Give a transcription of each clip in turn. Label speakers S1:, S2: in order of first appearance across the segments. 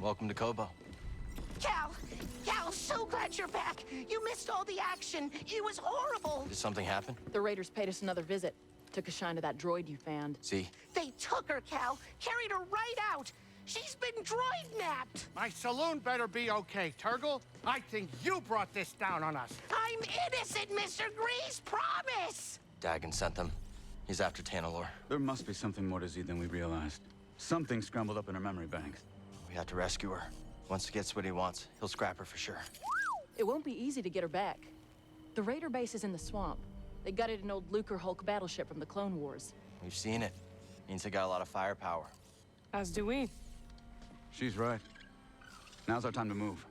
S1: Welcome to Koboh.
S2: Cal, so glad you're back. You missed all the action. It was horrible.
S1: Did something happen?
S3: The raiders paid us another visit. Took a shine to that droid you found.
S1: See?
S2: They took her, Cal. Carried her right out. She's been droid-napped.
S4: My saloon better be okay, Turgle. I think you brought this down on us.
S2: I'm innocent, Mr. Grease. Promise.
S1: Dagon sent them. He's after Tanalor.
S5: There must be something more to Z than we realized. Something scrambled up in her memory banks.
S1: We have to rescue her. Once he gets what he wants, he'll scrap her for sure.
S3: It won't be easy to get her back. The raider base is in the swamp. They gutted an old Lucre Hulk battleship from the Clone Wars.
S1: We've seen it. Means they got a lot of firepower.
S6: As do we.
S5: She's right. Now's our time to move.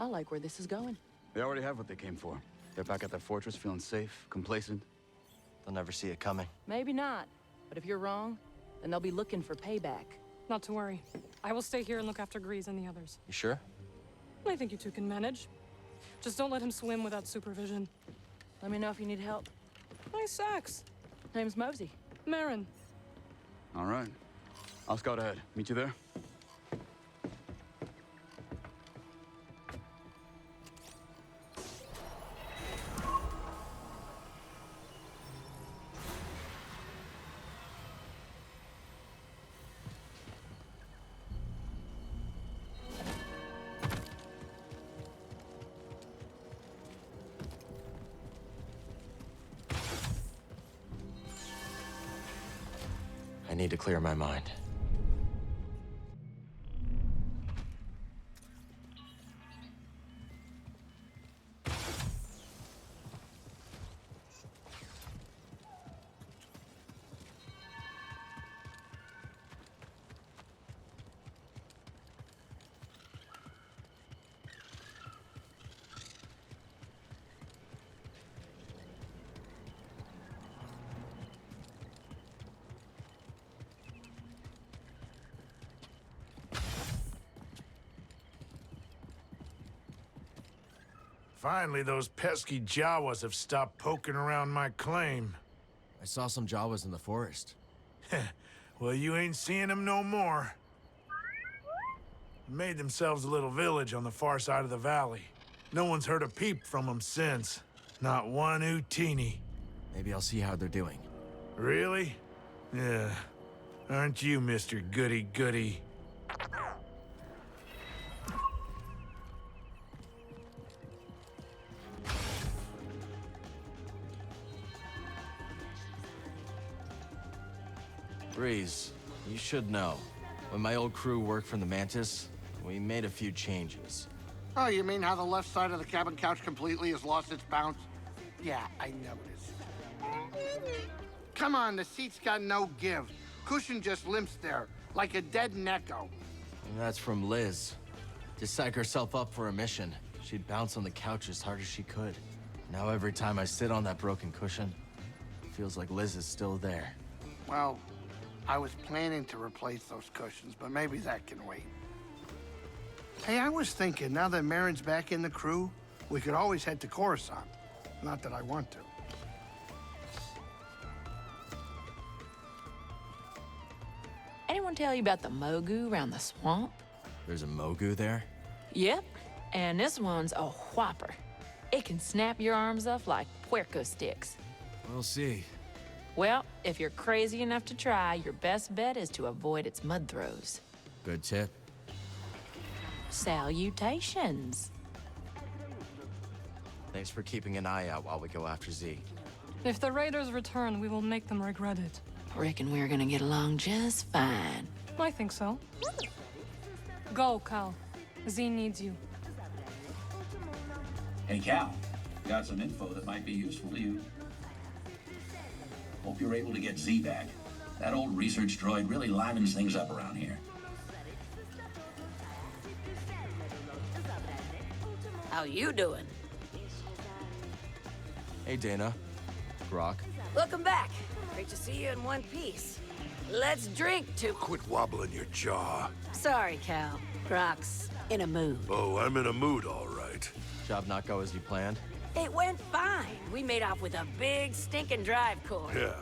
S3: I like where this is going.
S5: They already have what they came for. They're back at their fortress, feeling safe, complacent.
S1: They'll never see it coming.
S3: Maybe not. But if you're wrong, then they'll be looking for payback.
S6: Not to worry. I will stay here and look after Grease and the others.
S1: You sure?
S6: I think you two can manage. Just don't let him swim without supervision.
S3: Let me know if you need help.
S6: Nice sax.
S3: Name's Mosey.
S6: Marin.
S5: All right. I'll scout ahead. Meet you there?
S1: I need to clear my mind.
S7: Finally, those pesky Jawas have stopped poking around my claim.
S1: I saw some Jawas in the forest.
S7: Well, you ain't seeing them no more. Made themselves a little village on the far side of the valley. No one's heard a peep from them since. Not one Utini.
S1: Maybe I'll see how they're doing.
S7: Really? Yeah. Aren't you, Mr. Goody-Goody?
S1: Breeze, you should know. When my old crew worked from the Mantis, we made a few changes.
S4: Oh, you mean how the left side of the cabin couch completely has lost its bounce? Yeah, I noticed. Come on, the seat's got no give. Cushion just limps there, like a dead Necco.
S1: And that's from Liz. To psych herself up for a mission, she'd bounce on the couch as hard as she could. Now every time I sit on that broken cushion, it feels like Liz is still there.
S4: Well, I was planning to replace those cushions, but maybe that can wait. Hey, I was thinking, now that Marin's back in the crew, we could always head to Coruscant. Not that I want to.
S3: Anyone tell you about the Mogu around the swamp?
S1: There's a Mogu there?
S3: Yep. And this one's a whopper. It can snap your arms off like puerco sticks.
S1: We'll see.
S3: Well, if you're crazy enough to try, your best bet is to avoid its mud throws.
S1: Good tip.
S3: Salutations.
S1: Thanks for keeping an eye out while we go after Z.
S6: If the raiders return, we will make them regret it.
S3: Reckon we're gonna get along just fine.
S6: I think so. Go, Cal. Z needs you.
S8: Hey, Cal. Got some info that might be useful to you. Hope you're able to get Z back. That old research droid really livens things up around here.
S9: How you doing?
S1: Hey, Dana. Brock.
S9: Welcome back. Great to see you in one piece. Let's drink to...
S7: Quit wobbling your jaw.
S9: Sorry, Cal. Croc's in a mood.
S7: Oh, I'm in a mood, all right.
S1: Job not go as you planned?
S9: It went fine. We made off with a big stinking drive core.
S7: Yeah.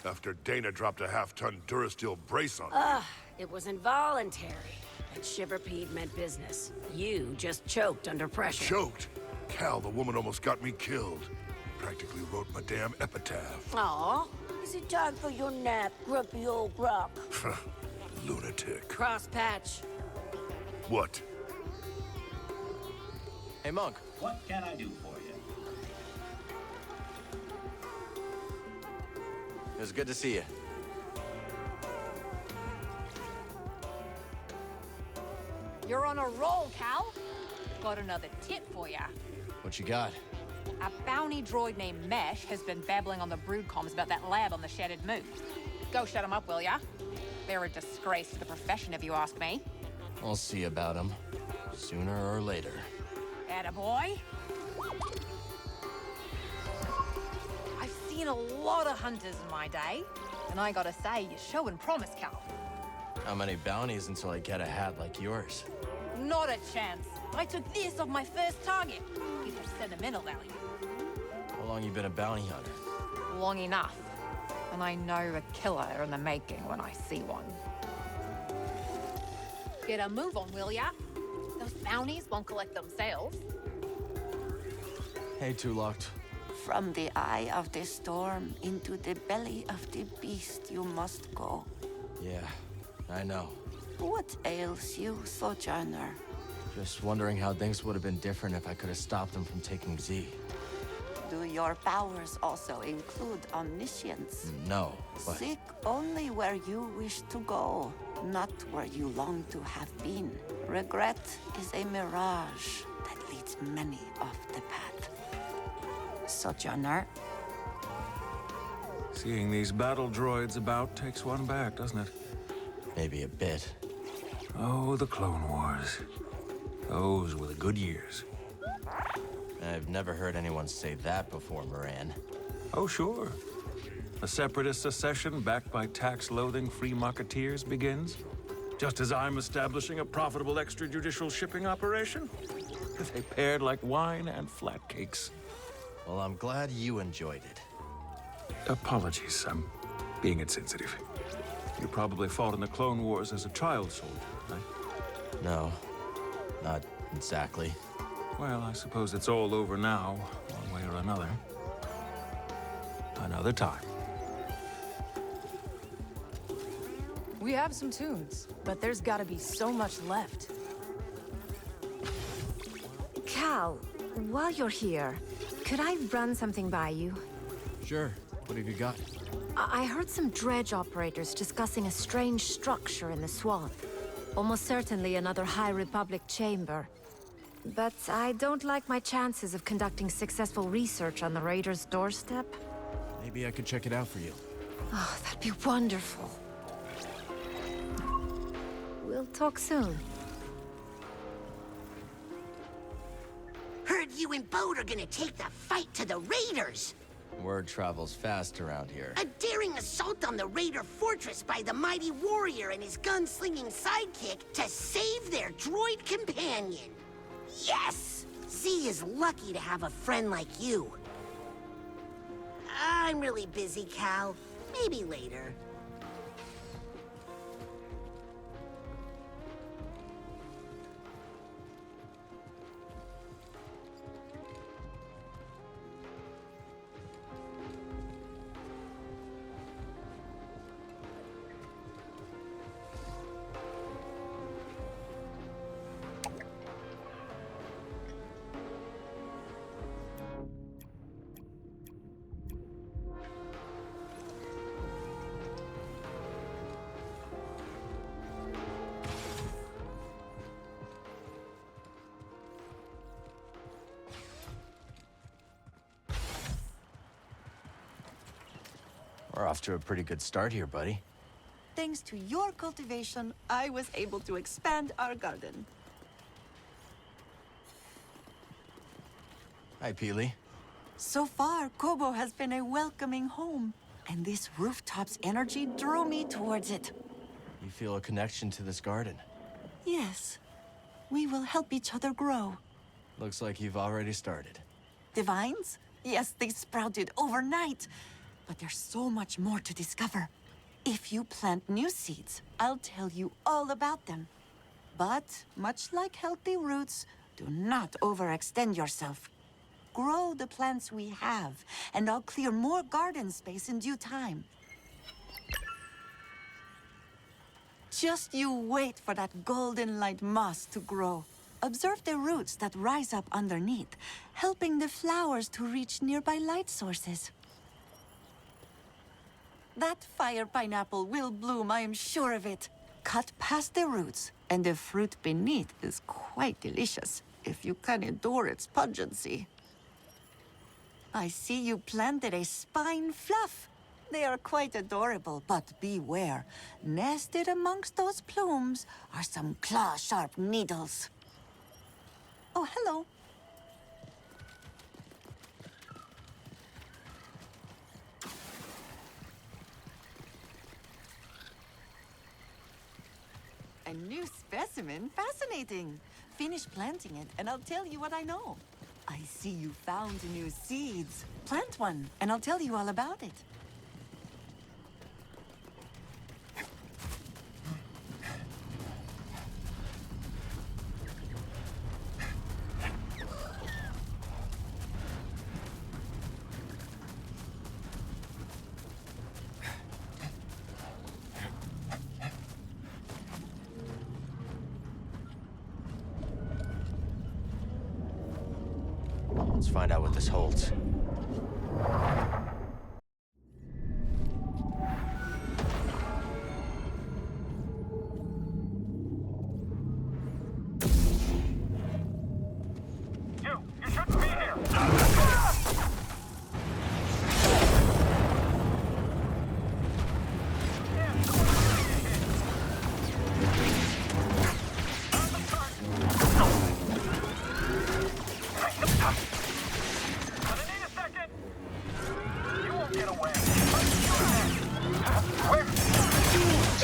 S7: After Dana dropped a half-ton Durasteel brace on me.
S9: It was involuntary. That shiver-peed meant business. You just choked under pressure.
S10: Choked? Cal, the woman almost got me killed. Practically wrote my damn epitaph.
S9: Aw, is it time for your nap, grumpy old Brock?
S10: Lunatic.
S9: Crosspatch.
S10: What?
S1: Hey, Monk.
S8: What can I do for you?
S1: It was good to see you.
S11: You're on a roll, Cal. Got another tip for ya.
S1: What you got?
S11: A bounty droid named Mesh has been babbling on the brood comms about that lab on the Shattered Moon. Go shut 'em up, will ya? They're a disgrace to the profession, if you ask me.
S1: I'll see about him. Sooner or later.
S11: Attaboy. I've seen a lot of hunters in my day, and I gotta say, you're showing promise, Cal.
S1: How many bounties until I get a hat like yours?
S11: Not a chance. I took this off my first target. It has sentimental value.
S1: How long you been a bounty hunter?
S11: Long enough. And I know a killer in the making when I see one. Get a move on, will ya? Those bounties won't collect themselves.
S1: Hey, Two-Locked.
S2: From the eye of the storm into the belly of the beast you must go.
S1: Yeah, I know.
S2: What ails you, Sojourner?
S1: Just wondering how things would have been different if I could have stopped them from taking Z.
S2: Do your powers also include omniscience?
S1: No, but...
S2: Seek only where you wish to go, not where you long to have been. Regret is a mirage that leads many off the path. Sojourner?
S12: Seeing these battle droids about takes one back, doesn't it?
S1: Maybe a bit.
S12: Oh, the Clone Wars. Those were the good years.
S1: I've never heard anyone say that before, Moran.
S12: Oh, sure. A separatist secession backed by tax-loathing free marketeers begins. Just as I'm establishing a profitable extrajudicial shipping operation. They paired like wine and flatcakes.
S1: Well, I'm glad you enjoyed it.
S12: Apologies, I'm being insensitive. You probably fought in the Clone Wars as a child soldier, right?
S1: No, not exactly.
S12: Well, I suppose it's all over now, one way or another. Another time.
S3: We have some tunes, but there's gotta be so much left.
S13: Cal, while you're here, could I run something by you?
S1: Sure. What have you got?
S13: I heard some dredge operators discussing a strange structure in the swamp. Almost certainly another High Republic chamber. But I don't like my chances of conducting successful research on the Raiders' doorstep.
S1: Maybe I could check it out for you.
S13: Oh, that'd be wonderful. We'll talk soon.
S2: Heard you and Bode are gonna take the fight to the Raiders.
S1: Word travels fast around here.
S2: A daring assault on the Raider fortress by the mighty warrior and his gunslinging sidekick to save their droid companion. Yes! Z is lucky to have a friend like you. I'm really busy, Cal. Maybe later.
S1: We're off to a pretty good start here, buddy.
S14: Thanks to your cultivation, I was able to expand our garden.
S1: Hi, Peely.
S14: So far, Koboh has been a welcoming home, and this rooftop's energy drew me towards it.
S1: You feel a connection to this garden.
S14: Yes, we will help each other grow.
S1: Looks like you've already started.
S14: The vines? Yes, they sprouted overnight. But there's so much more to discover. If you plant new seeds, I'll tell you all about them. But, much like healthy roots, do not overextend yourself. Grow the plants we have, and I'll clear more garden space in due time. Just you wait for that golden light moss to grow. Observe the roots that rise up underneath, helping the flowers to reach nearby light sources. That fire pineapple will bloom, I am sure of it. Cut past the roots, and the fruit beneath is quite delicious, if you can endure its pungency. I see you planted a spine fluff. They are quite adorable, but beware. Nested amongst those plumes are some claw-sharp needles. Oh, hello. A new specimen? Fascinating. Finish planting it, and I'll tell you what I know. I see you found new seeds. Plant one, and I'll tell you all about it.
S1: Let's find out what this holds.
S15: You shouldn't be here!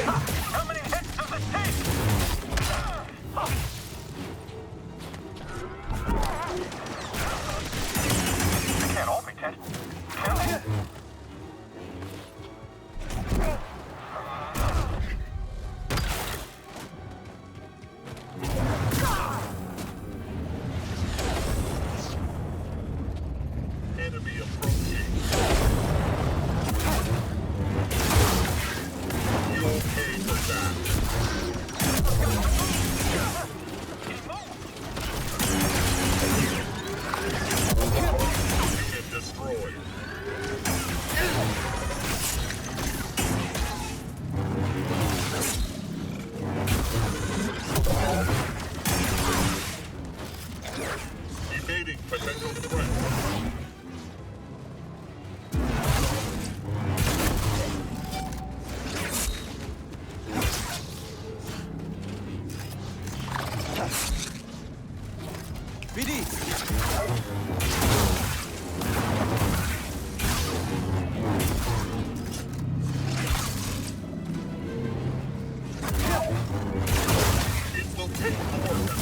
S15: How many hits does it take? They can't all be dead. Can they? Enemy approaching. You okay with that? Get destroyed. Evading potential threat. It will take more than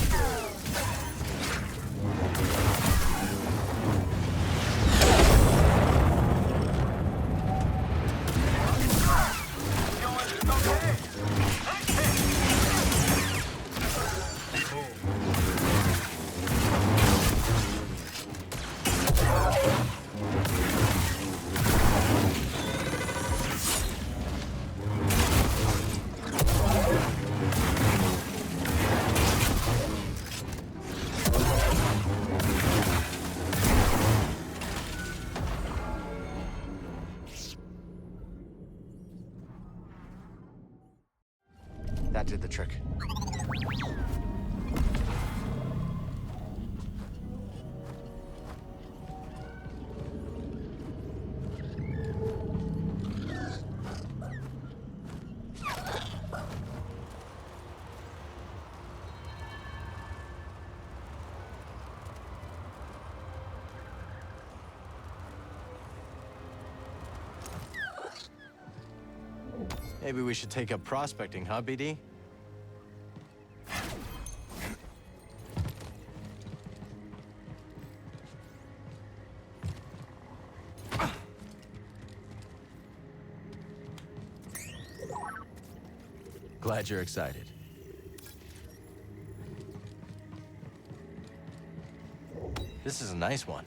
S1: That did the trick. Maybe we should take up prospecting, huh, BD? Glad you're excited. This is a nice one.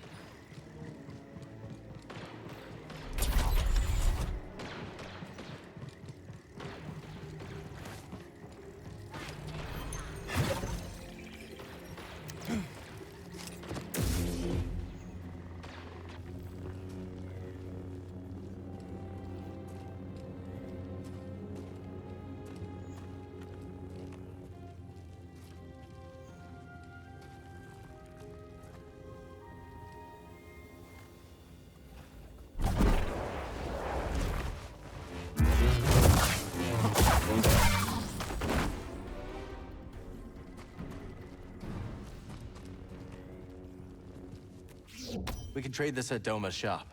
S1: We can trade this at Doma's shop.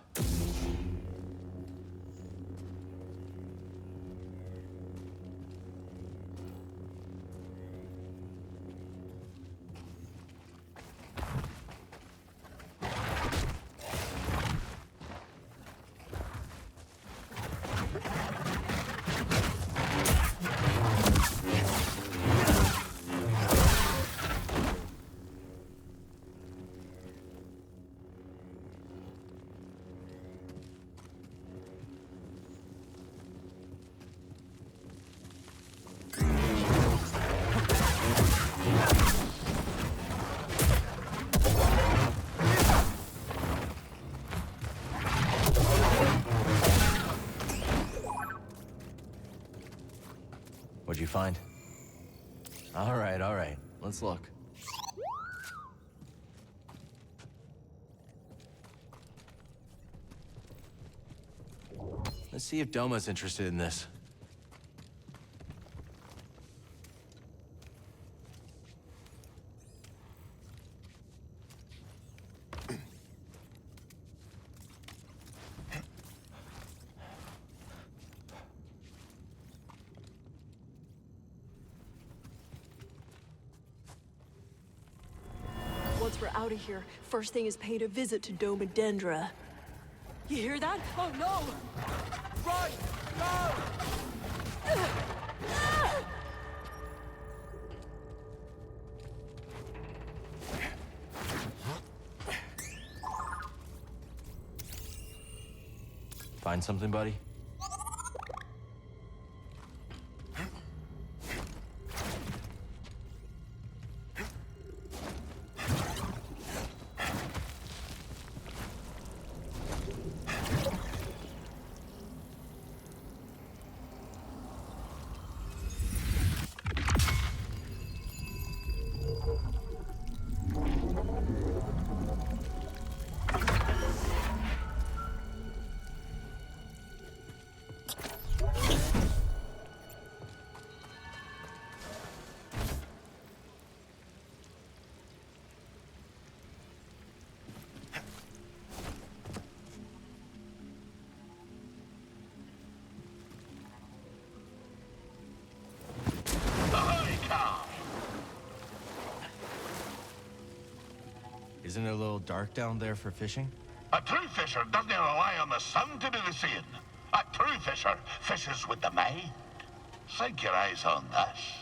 S1: What'd you find? All right. Let's look. Let's see if Doma's interested in this.
S16: Once we're out of here, first thing is paying a visit to Doma Dendra. You hear that? Oh no! Run! Go!
S1: Find something, buddy? Isn't it a little dark down there for fishing?
S8: A true fisher doesn't rely on the sun to do the seeing. A true fisher fishes with the mind. Sink your eyes on this.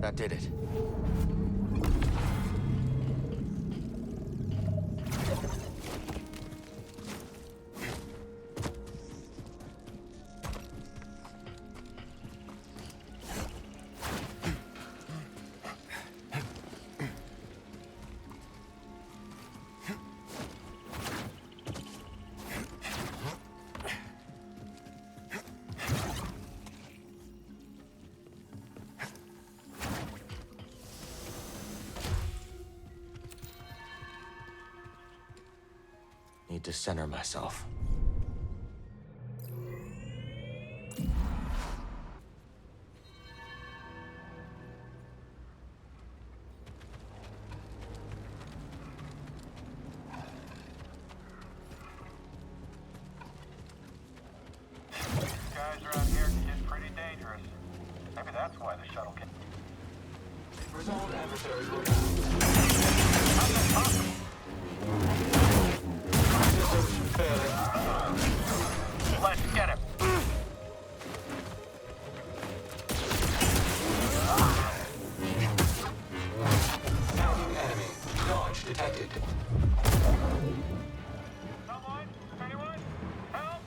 S1: That did it. Need to center myself.
S17: Guys around here can get pretty dangerous. Maybe that's why the shuttle can.
S18: Resolved adversaries were
S17: How's that possible? Let's get him.
S18: Mounting enemy. Dodge detected.
S17: Someone? Anyone? Help!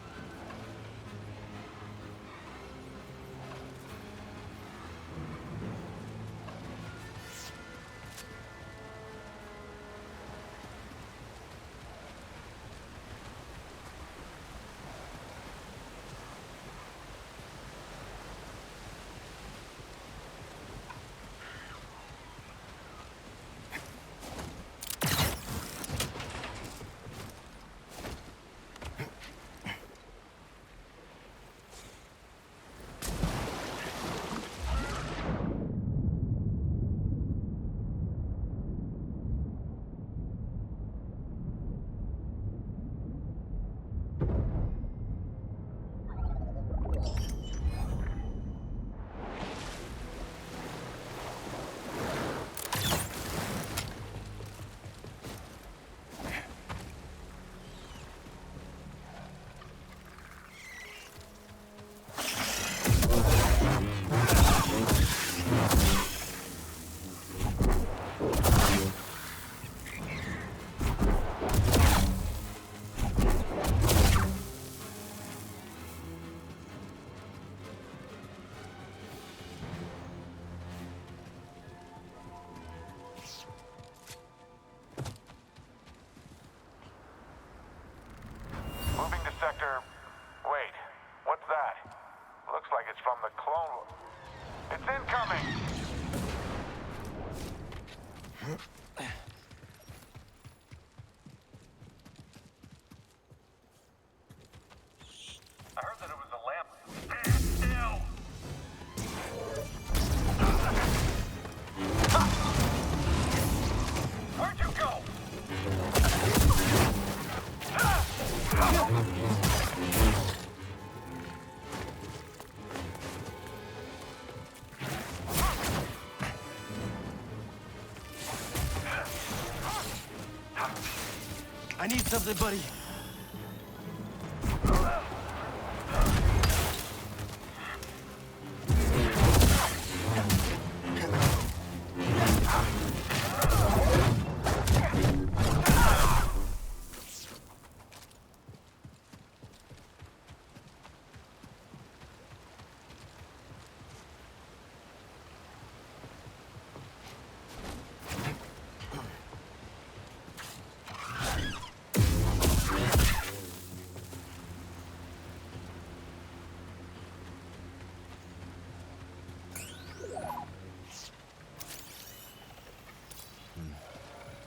S17: Moving to sector... Wait, what's that? Looks like it's from the clone... It's incoming! I heard that it was a lamp. Stand still! Where'd you go?
S1: I need something, buddy.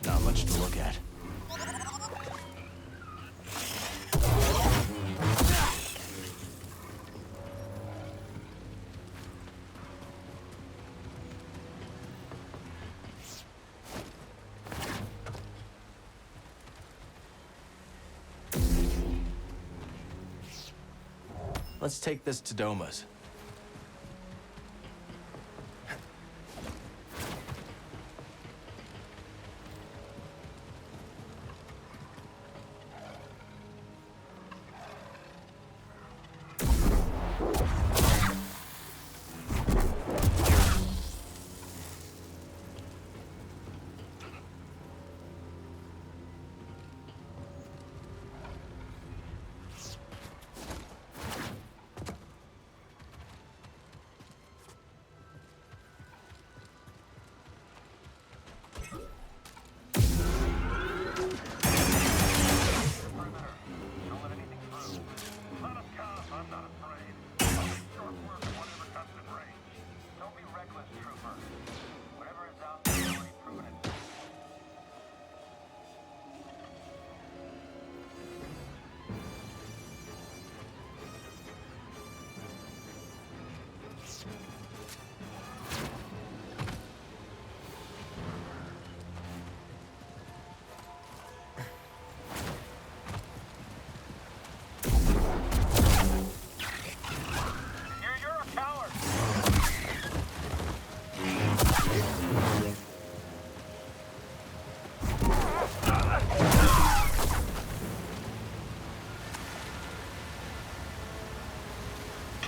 S1: Not much to look at. Let's take this to Doma's.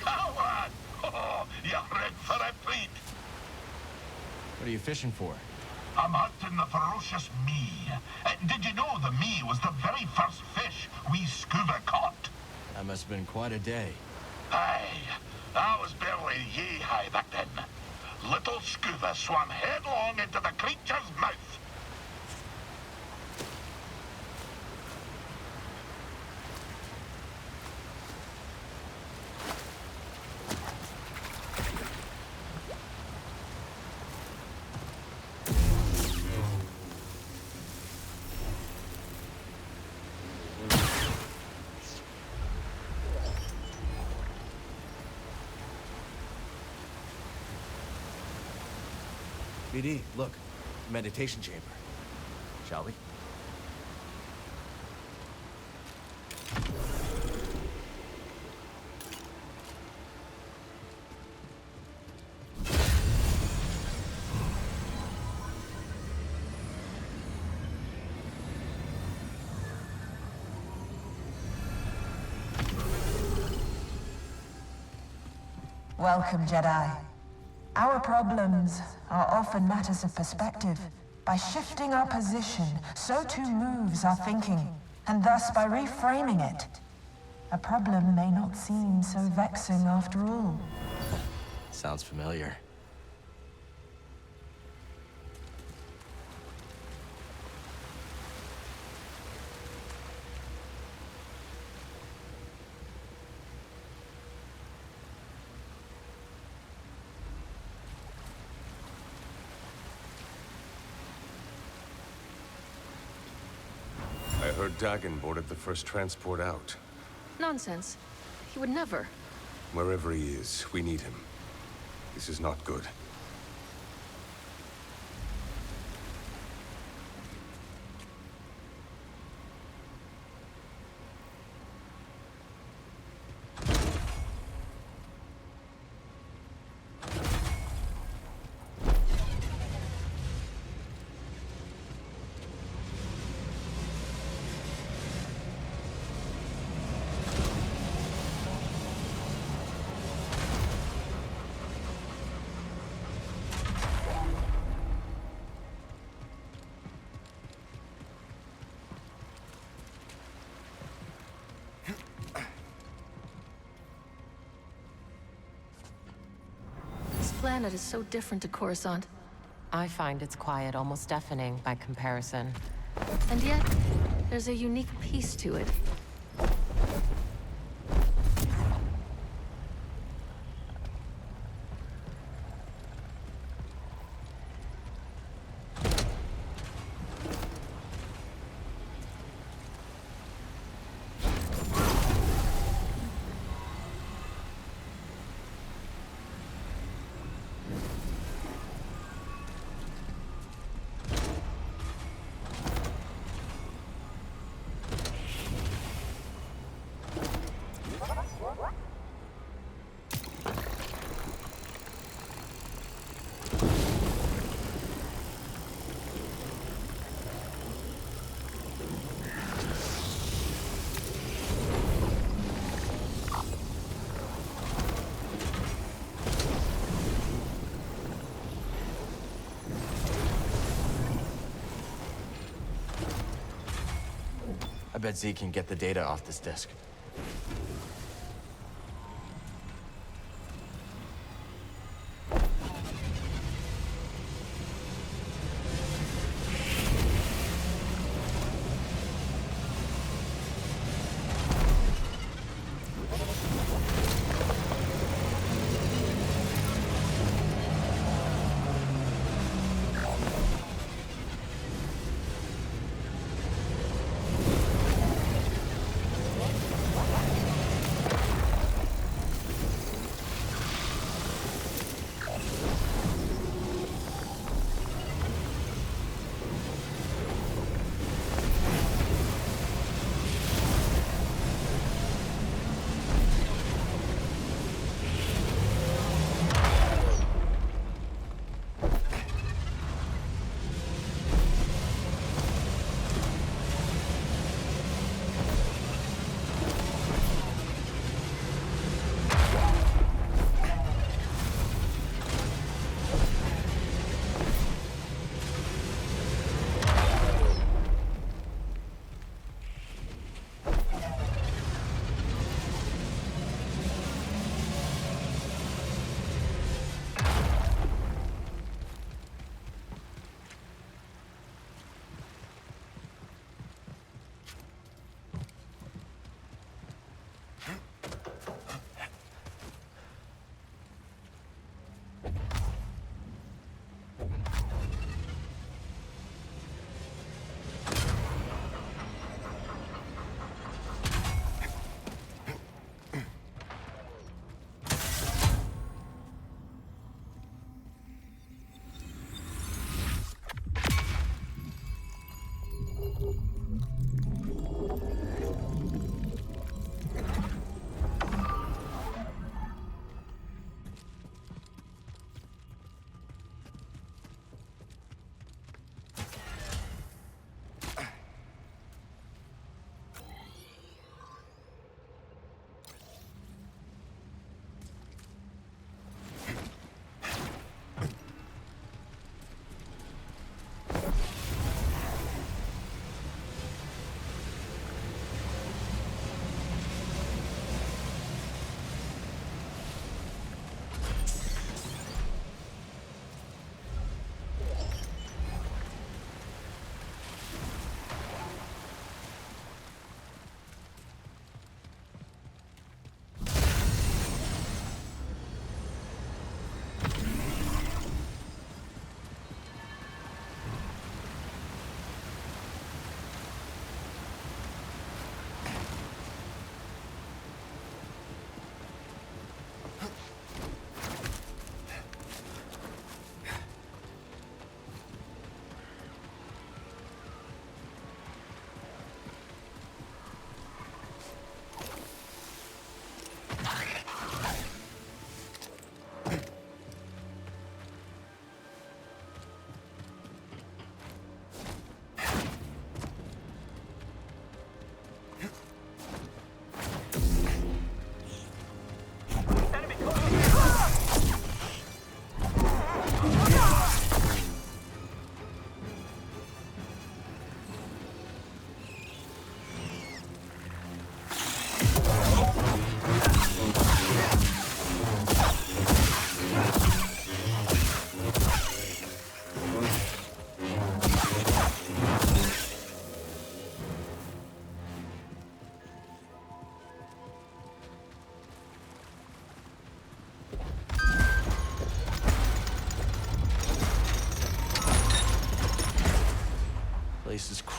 S8: coward! Oh, you're in for a treat.
S1: What are you fishing for?
S8: I'm hunting the ferocious me. Did you know the me was the very first fish we scuba caught?
S1: That must have been quite a day.
S8: Aye, I was barely yee-high back then. Little scuba swam headlong into the creature's mouth.
S1: BD, look. Meditation chamber. Shall we?
S19: Welcome, Jedi. Our problems are often matters of perspective. By shifting our position, so too moves our thinking, and thus by reframing it, a problem may not seem so vexing after all.
S1: Sounds familiar.
S20: I heard Dagon boarded the first transport out.
S3: Nonsense. He would never.
S20: Wherever he is, we need him. This is not good.
S3: This planet is so different to Coruscant.
S21: I find its quiet almost deafening by comparison.
S3: And yet, there's a unique piece to it.
S1: I bet Z can get the data off this disk.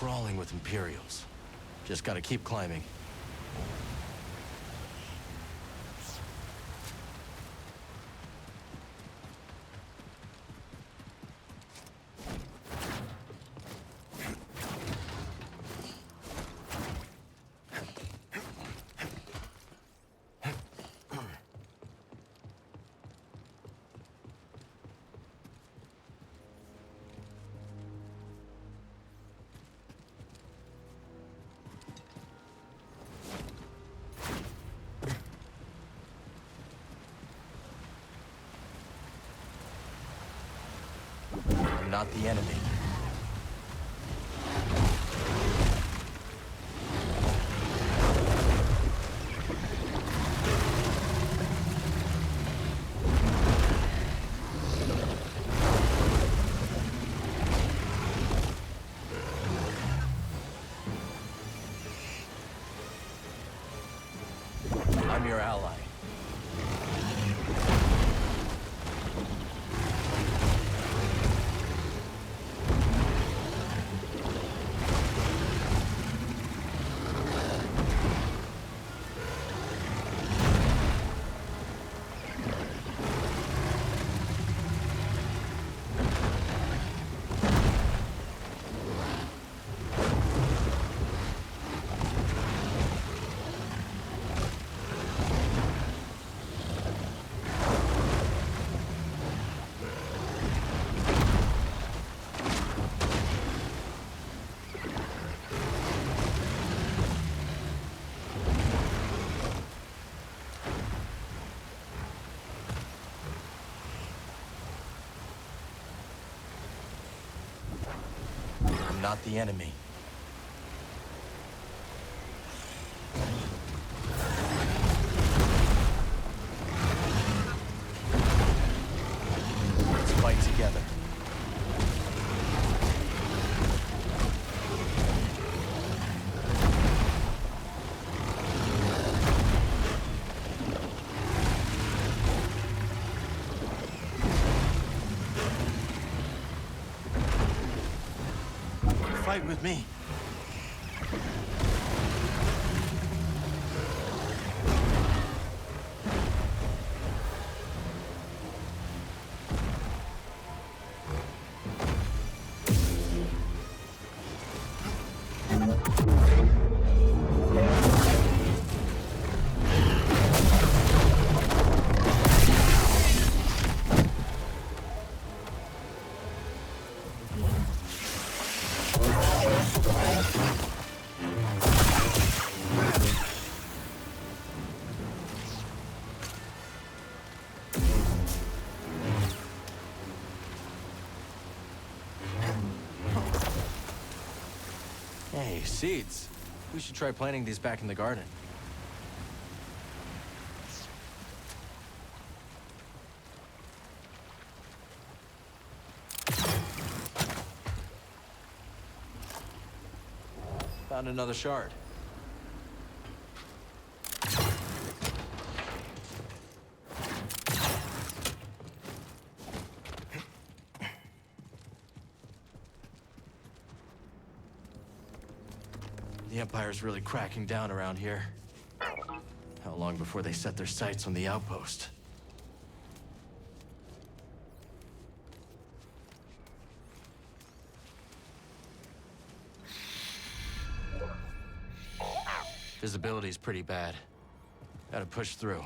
S1: crawling with Imperials. Just gotta keep climbing. I'm not the enemy. I'm your ally. I'm not the enemy. Let's fight together. Fight with me. Hey, seeds. We should try planting these back in the garden. Found another shard. The Empire's really cracking down around here. How long before they set their sights on the outpost? Visibility's pretty bad. Gotta push through.